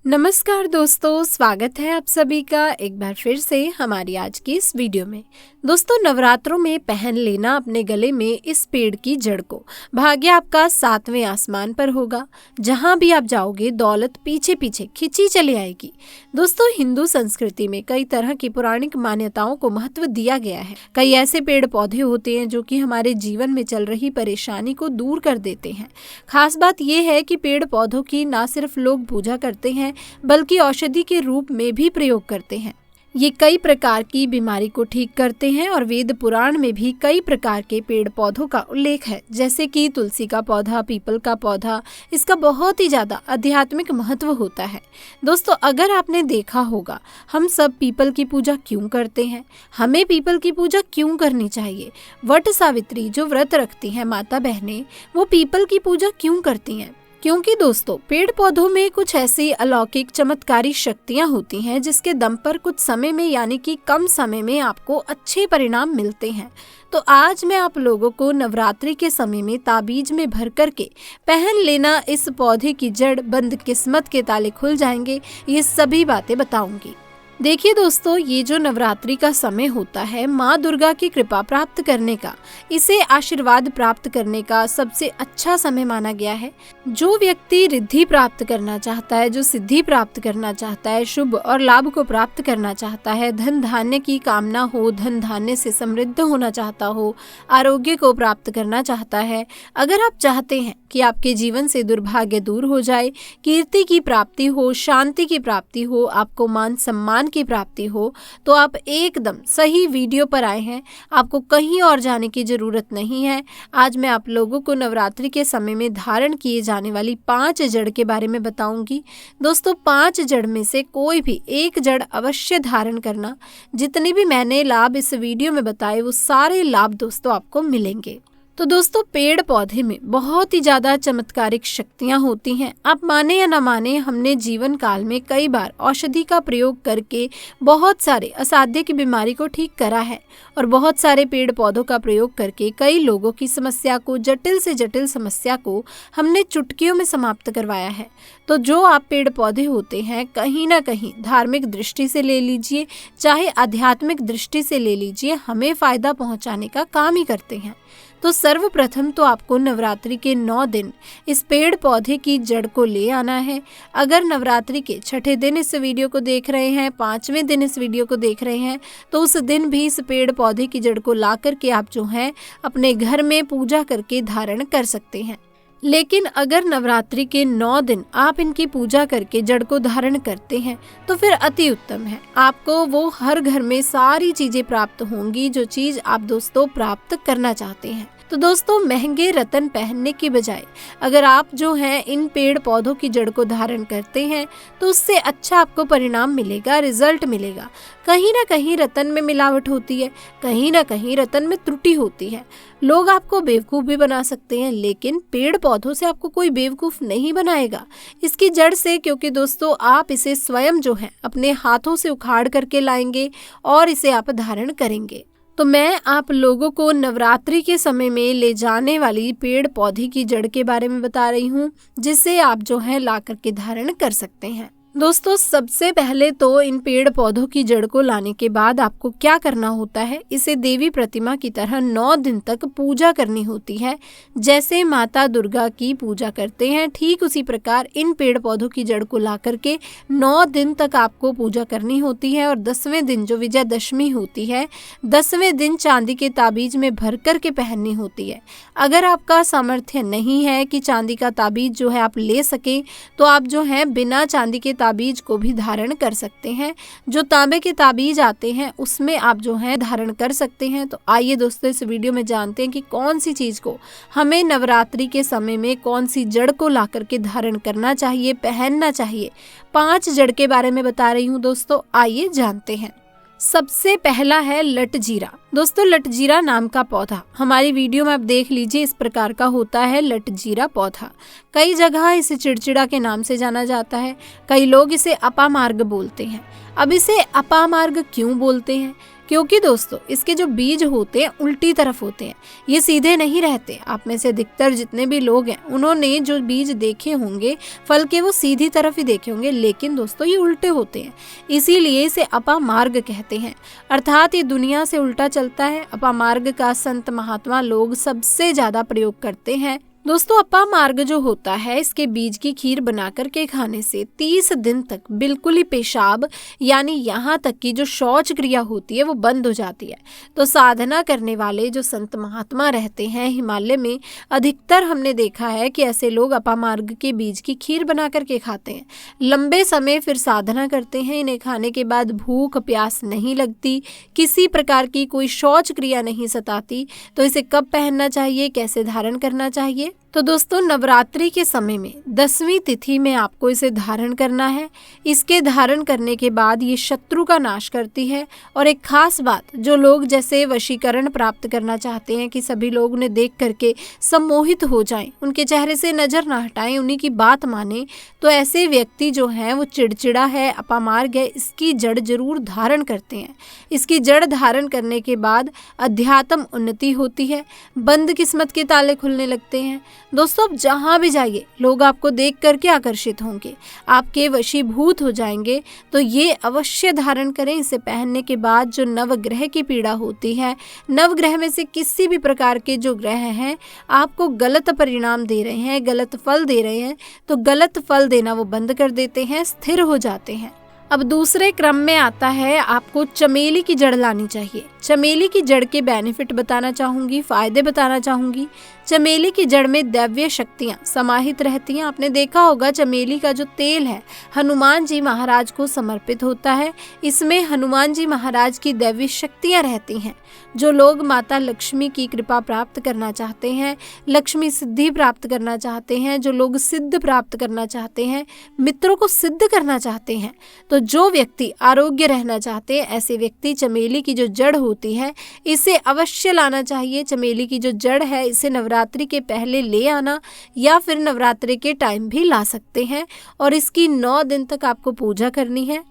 नमस्कार दोस्तों, स्वागत है आप सभी का एक बार फिर से हमारी आज की इस वीडियो में। दोस्तों, नवरात्रों में पहन लेना अपने गले में इस पेड़ की जड़ को। भाग्य आपका 7वें आसमान पर होगा। जहां भी आप जाओगे दौलत पीछे पीछे खिंची चली आएगी। दोस्तों, हिंदू संस्कृति में कई तरह की पौराणिक मान्यताओं को महत्व दिया गया है। कई ऐसे पेड़ पौधे होते हैं जो कि हमारे जीवन में चल रही परेशानी को दूर कर देते हैं। खास बात यह है कि पेड़ पौधों की न सिर्फ लोग पूजा करते हैं बल्कि औषधि के रूप में भी प्रयोग करते हैं। ये कई प्रकार की बीमारी को ठीक करते हैं और वेद पुराण में भी कई प्रकार के पेड़ पौधों का उल्लेख है, जैसे कि तुलसी का पौधा, पीपल का पौधा। इसका बहुत ही ज्यादा आध्यात्मिक महत्व होता है। दोस्तों, अगर आपने देखा होगा, हम सब पीपल की पूजा क्यों करते हैं? हमें पीपल की पूजा क्यों करनी चाहिए? वट सावित्री जो व्रत रखती हैं माता बहनें, वो पीपल की पूजा क्यों करती हैं? क्योंकि दोस्तों, पेड़ पौधों में कुछ ऐसी अलौकिक चमत्कारी शक्तियां होती हैं जिसके दम पर कुछ समय में यानी कि कम समय में आपको अच्छे परिणाम मिलते हैं। तो आज मैं आप लोगों को नवरात्रि के समय में ताबीज में भर करके पहन लेना इस पौधे की जड़, बंद किस्मत के ताले खुल जाएंगे, ये सभी बातें बताऊंगी। देखिए दोस्तों, ये जो नवरात्रि का समय होता है माँ दुर्गा की कृपा प्राप्त करने का, इसे आशीर्वाद प्राप्त करने का सबसे अच्छा समय माना गया है। जो व्यक्ति रिद्धि प्राप्त करना चाहता है, जो सिद्धि प्राप्त करना चाहता है, शुभ और लाभ को प्राप्त करना चाहता है, धन धान्य की कामना हो, धन धान्य से समृद्ध होना चाहता हो, आरोग्य को प्राप्त करना चाहता है, अगर आप चाहते हैं कि आपके जीवन से दुर्भाग्य दूर हो जाए, कीर्ति की प्राप्ति हो, शांति की प्राप्ति हो, आपको मान सम्मान की प्राप्ति हो, तो आप एकदम सही वीडियो पर आए हैं। आपको कहीं और जाने की जरूरत नहीं है। आज मैं आप लोगों को नवरात्रि के समय में धारण किए जाने वाली 5 जड़ के बारे में बताऊंगी। दोस्तों, 5 जड़ में से कोई भी एक जड़ अवश्य धारण करना। जितने भी मैंने लाभ इस वीडियो में बताए वो सारे लाभ दोस्तों आपको मिलेंगे। तो दोस्तों, पेड़ पौधे में बहुत ही ज्यादा चमत्कारिक शक्तियां होती हैं। आप माने या ना माने, हमने जीवन काल में कई बार औषधि का प्रयोग करके बहुत सारे असाध्य की बीमारी को ठीक करा है और बहुत सारे पेड़ पौधों का प्रयोग करके कई लोगों की समस्या को, जटिल से जटिल समस्या को हमने चुटकियों में समाप्त करवाया है। तो जो आप पेड़ पौधे होते हैं, कहीं ना कहीं धार्मिक दृष्टि से ले लीजिए, चाहे आध्यात्मिक दृष्टि से ले लीजिए, हमें फायदा पहुंचाने का काम ही करते हैं। तो सर्वप्रथम तो आपको नवरात्रि के 9 दिन इस पेड़ पौधे की जड़ को ले आना है। अगर नवरात्रि के 6ठे दिन इस वीडियो को देख रहे हैं, 5वें दिन इस वीडियो को देख रहे हैं, तो उस दिन भी इस पेड़ पौधे की जड़ को ला करके आप जो है अपने घर में पूजा करके धारण कर सकते हैं। लेकिन अगर नवरात्रि के 9 दिन आप इनकी पूजा करके जड़ को धारण करते हैं तो फिर अति उत्तम है। आपको वो हर घर में सारी चीजें प्राप्त होंगी जो चीज आप दोस्तों प्राप्त करना चाहते हैं। तो दोस्तों, महंगे रतन पहनने की बजाय अगर आप जो है इन पेड़ पौधों की जड़ को धारण करते हैं तो उससे अच्छा आपको परिणाम मिलेगा, रिजल्ट मिलेगा। कहीं ना कहीं रतन में मिलावट होती है, कहीं ना कहीं रतन में त्रुटि होती है। लोग आपको बेवकूफ भी बना सकते हैं, लेकिन पेड़ पौधों से आपको कोई बेवकूफ नहीं बनाएगा, इसकी जड़ से। क्योंकि दोस्तों, आप इसे स्वयं जो है अपने हाथों से उखाड़ करके लाएंगे और इसे आप धारण करेंगे। तो मैं आप लोगों को नवरात्रि के समय में ले जाने वाली पेड़ पौधे की जड़ के बारे में बता रही हूँ, जिससे आप जो है ला करके धारण कर सकते हैं। दोस्तों, सबसे पहले तो इन पेड़ पौधों की जड़ को लाने के बाद आपको क्या करना होता है, इसे देवी प्रतिमा की तरह 9 दिन तक पूजा करनी होती है। जैसे माता दुर्गा की पूजा करते हैं, ठीक उसी प्रकार इन पेड़ पौधों की जड़ को ला करके 9 दिन तक आपको पूजा करनी होती है। और 10वें दिन जो विजयदशमी होती है, 10वें दिन चांदी के ताबीज में भर करके पहननी होती है। अगर आपका सामर्थ्य नहीं है कि चांदी का ताबीज जो है आप ले सके, तो आप जो है बिना चांदी के ताबीज को भी धारण कर सकते हैं। जो तांबे के ताबीज आते हैं उसमें आप जो है धारण कर सकते हैं। तो आइए दोस्तों, इस वीडियो में जानते हैं कि कौन सी चीज को हमें नवरात्रि के समय में, कौन सी जड़ को ला करके धारण करना चाहिए, पहनना चाहिए। 5 जड़ के बारे में बता रही हूँ दोस्तों, आइए जानते हैं। सबसे पहला है लटजीरा। दोस्तों, लटजीरा नाम का पौधा हमारी वीडियो में आप देख लीजिए, इस प्रकार का होता है लटजीरा पौधा। कई जगह इसे चिड़चिड़ा के नाम से जाना जाता है, कई लोग इसे अपामार्ग बोलते हैं। अब इसे अपामार्ग क्यों बोलते हैं? क्योंकि दोस्तों इसके जो बीज होते हैं उल्टी तरफ होते हैं, ये सीधे नहीं रहते। आप में से अधिकतर जितने भी लोग हैं उन्होंने जो बीज देखे होंगे फल के वो सीधी तरफ ही देखे होंगे, लेकिन दोस्तों ये उल्टे होते हैं, इसीलिए इसे अपामार्ग कहते हैं। अर्थात ये दुनिया से उल्टा चलता है। अपामार्ग का संत महात्मा लोग सबसे ज्यादा प्रयोग करते हैं। दोस्तों अपामार्ग जो होता है इसके बीज की खीर बना करके खाने से 30 दिन तक बिल्कुल ही पेशाब यानी यहाँ तक कि जो शौच क्रिया होती है वो बंद हो जाती है। तो साधना करने वाले जो संत महात्मा रहते हैं हिमालय में, अधिकतर हमने देखा है कि ऐसे लोग अपामार्ग के बीज की खीर बना करके खाते हैं, लंबे समय फिर साधना करते हैं। इन्हें खाने के बाद भूख प्यास नहीं लगती, किसी प्रकार की कोई शौच क्रिया नहीं सताती। तो इसे कब पहनना चाहिए, कैसे धारण करना चाहिए? तो दोस्तों नवरात्रि के समय में 10वीं तिथि में आपको इसे धारण करना है। इसके धारण करने के बाद ये शत्रु का नाश करती है। और एक खास बात, जो लोग जैसे वशीकरण प्राप्त करना चाहते हैं कि सभी लोग उन्हें देख करके सम्मोहित हो जाएं, उनके चेहरे से नजर ना हटाएं, उन्हीं की बात माने, तो ऐसे व्यक्ति जो हैं वो चिड़चिड़ा है, अपामार्ग है, इसकी जड़ जरूर धारण करते हैं। इसकी जड़ धारण करने के बाद अध्यात्म उन्नति होती है, बंद किस्मत के ताले खुलने लगते हैं। दोस्तों अब जहाँ भी जाइए लोग आपको देख करके आकर्षित होंगे, आपके वशीभूत हो जाएंगे। तो ये अवश्य धारण करें। इसे पहनने के बाद जो नवग्रह की पीड़ा होती है, नवग्रह में से किसी भी प्रकार के जो ग्रह हैं आपको गलत परिणाम दे रहे हैं, गलत फल दे रहे हैं, तो गलत फल देना वो बंद कर देते हैं, स्थिर हो जाते हैं। अब दूसरे क्रम में आता है आपको चमेली की जड़ लानी चाहिए। चमेली की जड़ के बेनिफिट बताना चाहूँगी, फायदे बताना चाहूँगी। चमेली की जड़ में दैवीय शक्तियाँ समाहित रहती हैं। आपने देखा होगा चमेली का जो तेल है हनुमान जी महाराज को समर्पित होता है। इसमें हनुमान जी महाराज की दैवीय शक्तियाँ रहती हैं। जो लोग माता लक्ष्मी की कृपा प्राप्त करना चाहते हैं, लक्ष्मी सिद्धि प्राप्त करना चाहते हैं, जो लोग सिद्ध प्राप्त करना चाहते हैं, मित्रों को सिद्ध करना चाहते हैं, तो जो व्यक्ति आरोग्य रहना चाहते हैं, ऐसे व्यक्ति चमेली की जो जड़ होती है इसे अवश्य लाना चाहिए। चमेली की जो जड़ है इसे नवरात्रि के पहले ले आना या फिर नवरात्रि के टाइम भी ला सकते हैं। और इसकी 9 दिन तक आपको पूजा करनी है।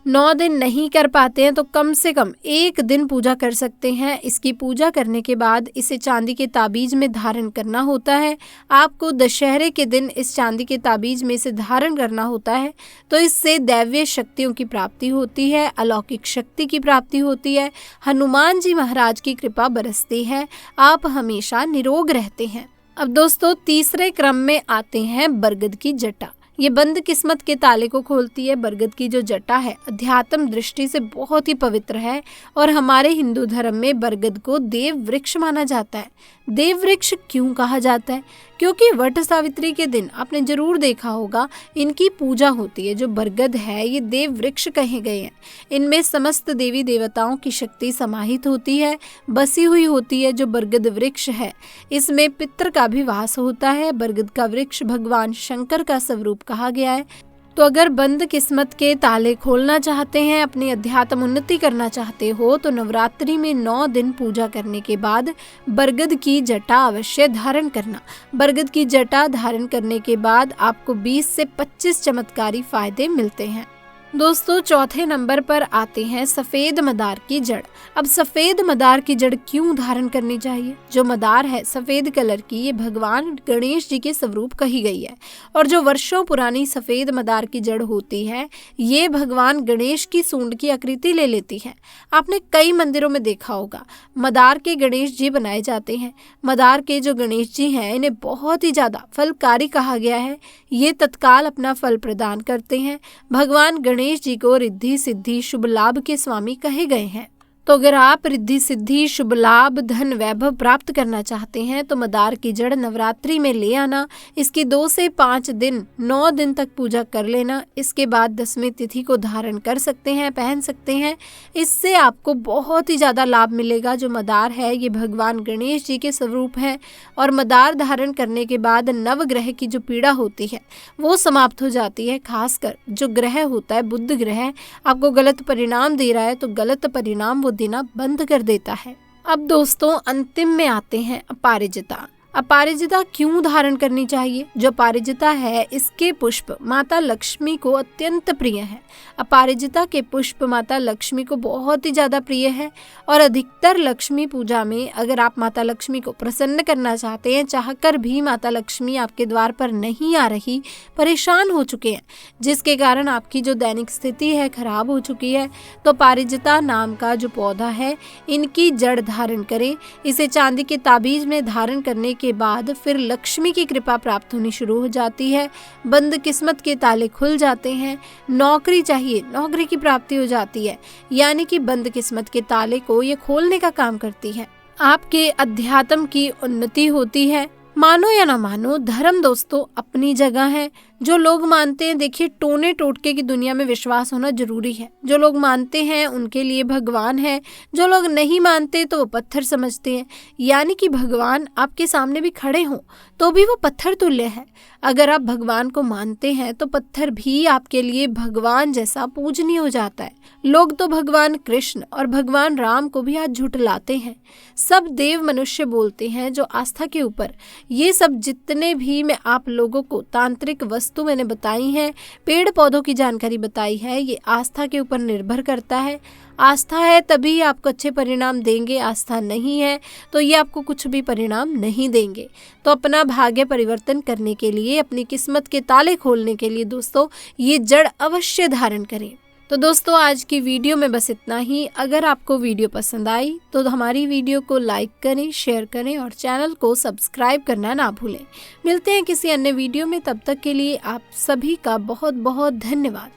9 दिन नहीं कर पाते हैं तो कम से कम 1 दिन पूजा कर सकते हैं। इसकी पूजा करने के बाद इसे चांदी के ताबीज में धारण करना होता है। आपको दशहरे के दिन इस चांदी के ताबीज में इसे धारण करना होता है। तो इससे दैवीय शक्तियों की प्राप्ति होती है, अलौकिक शक्ति की प्राप्ति होती है, हनुमान जी महाराज की कृपा बरसती है, आप हमेशा निरोग रहते हैं। अब दोस्तों तीसरे क्रम में आते हैं बरगद की जटा। ये बंद किस्मत के ताले को खोलती है। बरगद की जो जटा है अध्यात्म दृष्टि से बहुत ही पवित्र है और हमारे हिंदू धर्म में बरगद को देव वृक्ष माना जाता है। देव वृक्ष क्यों कहा जाता है? क्योंकि वट सावित्री के दिन आपने जरूर देखा होगा इनकी पूजा होती है। जो बरगद है ये देव वृक्ष कहे गए हैं। इनमें समस्त देवी देवताओं की शक्ति समाहित होती है, बसी हुई होती है। जो बरगद वृक्ष है इसमें पितर का भी वास होता है। बरगद का वृक्ष भगवान शंकर का स्वरूप कहा गया है। तो अगर बंद किस्मत के ताले खोलना चाहते हैं, अपनी अध्यात्म उन्नति करना चाहते हो, तो नवरात्रि में 9 दिन पूजा करने के बाद बरगद की जटा अवश्य धारण करना। बरगद की जटा धारण करने के बाद आपको 20 से 25 चमत्कारी फायदे मिलते हैं। दोस्तों चौथे नंबर पर आते हैं सफेद मदार की जड़। अब सफेद मदार की जड़ क्यों धारण करनी चाहिए? जो मदार है सफेद कलर की, ये भगवान गणेश जी के स्वरूप कही गई है। और जो वर्षों पुरानी सफेद मदार की जड़ होती है ये भगवान गणेश की सूंड की आकृति ले लेती है। आपने कई मंदिरों में देखा होगा मदार के गणेश जी बनाए जाते हैं। मदार के जो गणेश जी हैं इन्हें बहुत ही ज्यादा फलकारी कहा गया है। ये तत्काल अपना फल प्रदान करते हैं। भगवान गणेश जी को रिद्धि सिद्धि शुभ लाभ के स्वामी कहे गए हैं। तो अगर आप रिद्धि सिद्धि शुभ लाभ धन वैभव प्राप्त करना चाहते हैं तो मदार की जड़ नवरात्रि में ले आना। इसकी 2 से 5 दिन 9 दिन तक पूजा कर लेना। इसके बाद 10वीं तिथि को धारण कर सकते हैं, पहन सकते हैं। इससे आपको बहुत ही ज़्यादा लाभ मिलेगा। जो मदार है ये भगवान गणेश जी के स्वरूप है और मदार धारण करने के बाद नवग्रह की जो पीड़ा होती है वो समाप्त हो जाती है। खासकर जो ग्रह होता है बुध ग्रह आपको गलत परिणाम दे रहा है तो गलत परिणाम वो देना बंद कर देता है। अब दोस्तों अंतिम में आते हैं अपराजिता। अपराजिता क्यों धारण करनी चाहिए? जो अपराजिता है इसके पुष्प माता लक्ष्मी को अत्यंत प्रिय है। अपराजिता के पुष्प माता लक्ष्मी को बहुत ही ज़्यादा प्रिय है और अधिकतर लक्ष्मी पूजा में अगर आप माता लक्ष्मी को प्रसन्न करना चाहते हैं, चाहकर भी माता लक्ष्मी आपके द्वार पर नहीं आ रही, परेशान हो चुके हैं, जिसके कारण आपकी जो दैनिक स्थिति है खराब हो चुकी है, तो अपराजिता नाम का जो पौधा है इनकी जड़ धारण करें। इसे चांदी के ताबीज में धारण करने के बाद फिर लक्ष्मी की कृपा प्राप्त होनी शुरू हो जाती है। बंद किस्मत के ताले खुल जाते हैं। नौकरी चाहिए, नौकरी की प्राप्ति हो जाती है, यानी कि बंद किस्मत के ताले को ये खोलने का काम करती है। आपके अध्यात्म की उन्नति होती है। मानो या ना मानो, धर्म दोस्तों अपनी जगह है। जो लोग मानते हैं, देखिए टोने टोटके की दुनिया में विश्वास होना जरूरी है। जो लोग मानते हैं उनके लिए भगवान है, जो लोग नहीं मानते तो वो पत्थर समझते हैं। यानी कि भगवान आपके सामने भी खड़े हों तो भी वो पत्थर तुल्य है। अगर आप भगवान को मानते हैं तो पत्थर भी आपके लिए भगवान जैसा पूजनीय हो जाता है। लोग तो भगवान कृष्ण और भगवान राम को भी आज झुठलाते हैं। सब देव मनुष्य बोलते हैं जो आस्था के ऊपर। ये सब जितने भी मैं आप लोगों को तांत्रिक वस्तु मैंने बताई हैं, पेड़ पौधों की जानकारी बताई है, ये आस्था के ऊपर निर्भर करता है। आस्था है तभी आपको अच्छे परिणाम देंगे, आस्था नहीं है तो ये आपको कुछ भी परिणाम नहीं देंगे। तो अपना भाग्य परिवर्तन करने के लिए, अपनी किस्मत के ताले खोलने के लिए दोस्तों ये जड़ अवश्य धारण करें। तो दोस्तों आज की वीडियो में बस इतना ही। अगर आपको वीडियो पसंद आई तो हमारी वीडियो को लाइक करें, शेयर करें और चैनल को सब्सक्राइब करना ना भूलें। मिलते हैं किसी अन्य वीडियो में, तब तक के लिए आप सभी का बहुत बहुत धन्यवाद।